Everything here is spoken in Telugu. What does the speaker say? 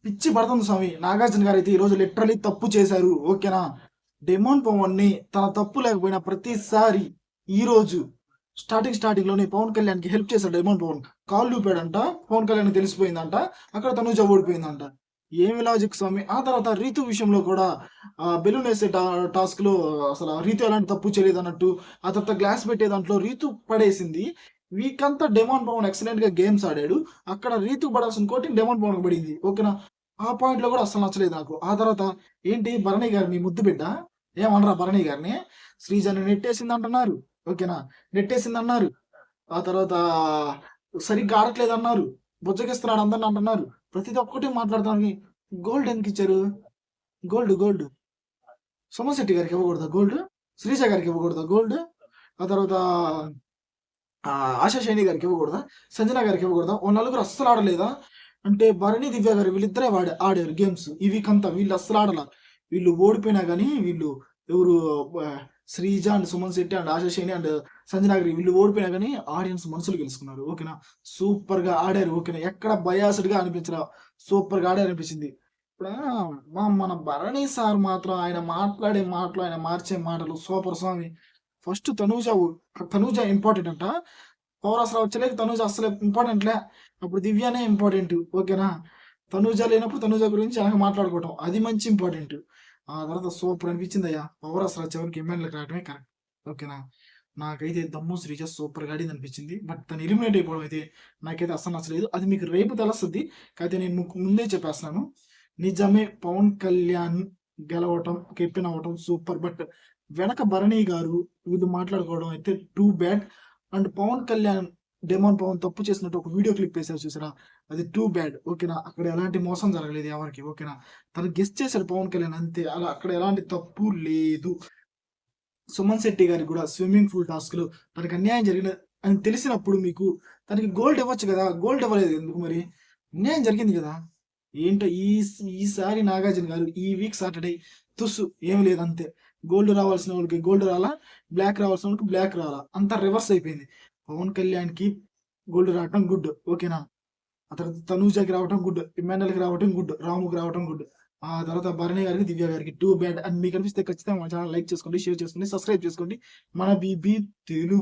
పిచ్చి పడుతుంది స్వామి. నాగార్జున గారైతే ఈరోజు లిటరల్లీ తప్పు చేశారు. ఓకేనా? డెమోన్ పవన్‌ని తన తప్పు లేకపోయినా ప్రతిసారి ఈరోజు స్టార్టింగ్‌లోనే పవన్ కళ్యాణ్‌కి హెల్ప్ చేశాడు డెమోన్ పవన్. కాళ్ళు ఊపాడంట. పవన్ కళ్యాణ్‌కి తెలిసిపోయిందంట. అక్కడ తనూజ ఓడిపోయిందంట. ఏమి లాజిక్ స్వామి. ఆ తర్వాత రీతు విషయంలో కూడా బెలూన్ ఏసే టాస్క్‌లో అసల రీతు ఎలాంటి తప్పు చేయలేదన్నట్టు, ఆ తర్వాత గ్లాస్ పెట్టే దాంట్లో రీతు పడేసింది. వీకంతా డెమాన్ పవన్ ఎక్సలెంట్‌గా గేమ్స్ ఆడాడు. అక్కడ రీతుకి పడాల్సిన కోటింగ్ డెమాన్ పవన్‌కి పడింది. ఓకేనా? ఆ పాయింట్‌లో కూడా అస్సలు నచ్చలేదు నాకు. ఆ తర్వాత ఏంటి భరణి గారు మీ ముద్దు బిడ్డ? ఏమనరా భరణి గారిని? శ్రీజని నెట్టేసిందంటున్నారు. ఓకేనా? నెట్టేసిందన్నారు. ఆ తర్వాత సరిగ్గా ఆడట్లేదన్నారు. బుజ్జగిస్తున్నాడు అందరిని అంటున్నారు. ప్రతిది ఒక్కటి మాట్లాడతానికి గోల్డ్ ఎందుకిచ్చారు? గోల్డ్. సుమన్ శెట్టి గారికి ఇవ్వకూడదా గోల్డ్? శ్రీజ గారికి ఇవ్వకూడదా గోల్డ్? ఆ తర్వాత ఆశా షైని గారికి ఇవ్వకూడదా? సంజన గారికి ఇవ్వకూడదా? ఓ నలుగురు అస్సలు ఆడలేదా? అంటే భరణి, దివ్య గారు వీళ్ళిద్దరే ఆడారు గేమ్స్. ఈ వీక్ అంతా వీళ్ళు అస్సలు ఆడల. వీళ్ళు ఓడిపోయినా గాని వీళ్ళు ఎవరు Sreeja and Suman Shetty and Asha Shaini and Sanjana గారు వీళ్ళు ఓడిపోయినా గాని ఆడియన్స్ మనసులు గెలుచుకున్నారు. ఓకేనా? సూపర్‌గా ఆడారు. ఓకేనా? ఎక్కడ బయాస్డ్‌గా అనిపించలా. సూపర్‌గా ఆడారు అనిపించింది. ఇప్పుడు మన భరణి సార్ మాత్రం ఆయన మాట్లాడే మాటలు, ఆయన మార్చే మాటలు సూపర్ స్వామి. ఫస్ట్ తనూజ ఇంపార్టెంట్ అంట. పవర్ వచ్చేలేక తనూజ అస్సలు ఇంపార్టెంట్‌లే. అప్పుడు దివ్యనే ఇంపార్టెంట్. ఓకేనా? తనూజ లేనప్పుడు తనూజ గురించి వెనక మాట్లాడుకోవటం. అది మంచి ఇంపార్టెంట్. ఆ తర్వాత సూపర్ అనిపించిందయ్యా. పవర్ చివరికి ఎమ్మెల్యేకి రావడమే కరెక్ట్. ఓకేనా? నాకైతే దమ్ము శ్రీజ సూపర్‌గా ఆడిందనిపించింది. బట్ తను ఎలిమినేట్ అయిపోవడం అయితే నాకైతే అస్సలు నచ్చలేదు. అది మీకు రేపు తెలుస్తది. కాకపోతే నేను ముందే చెప్పేస్తున్నాను. నిజమే పవన్ కళ్యాణ్ గెలవటం, కెప్టెన్ అవ్వటం సూపర్. బట్ వెనక భరణి గారు వీళ్ళు మాట్లాడుకోవడం అయితే too bad. And Pawan Kalyan demon Pawan తప్పు చేసినట్టు ఒక వీడియో క్లిప్ వేశారు చూసారా? అది టూ బ్యాడ్. ఓకేనా? అక్కడ ఎలాంటి మోసం జరగలేదు ఎవరికీ. ఓకేనా? తను గెస్ చేశాడు పవన్ కళ్యాణ్ అంతే. అలా అక్కడ ఎలాంటి తప్పు లేదు. సుమన్ శెట్టి గారికి కూడా స్విమ్మింగ్ పూల్ టాస్క్‌లో తనకి అన్యాయం జరిగింది అని తెలిసినప్పుడు మీకు తనకి గోల్డ్ ఇవ్వచ్చు కదా! గోల్డ్ ఇవ్వలేదు ఎందుకు మరి? అన్యాయం జరిగింది కదా! ఏంటో ఈసారి నాగార్జున గారు ఈ వీక్ సాటర్‌డే తుస్సు ఏమి లేదు అంతే. గోల్డ్ రావాల్సిన వాళ్ళకి గోల్డ్ రాలా, బ్లాక్ రావాల్సిన వాళ్ళకి బ్లాక్ రాలా. అంతా రివర్స్ అయిపోయింది. పవన్ కళ్యాణ్‌కి గోల్డ్ రావటం గుడ్. ఓకేనా? ఆ తర్వాత తనూజకి రావటం గుడ్. ఇమ్మాన్యుయల్‌కి రావటం గుడ్. రాముకి రావటం గుడ్. ఆ తర్వాత భరణి గారికి, దివ్య గారికి టూ బ్యాడ్. అండ్ మీకు అనిపిస్తే ఖచ్చితంగా మన ఛానెల్ లైక్ చేసుకోండి, షేర్ చేసుకోండి, సబ్స్క్రైబ్ చేసుకోండి. మన బీబీ తెలుగు.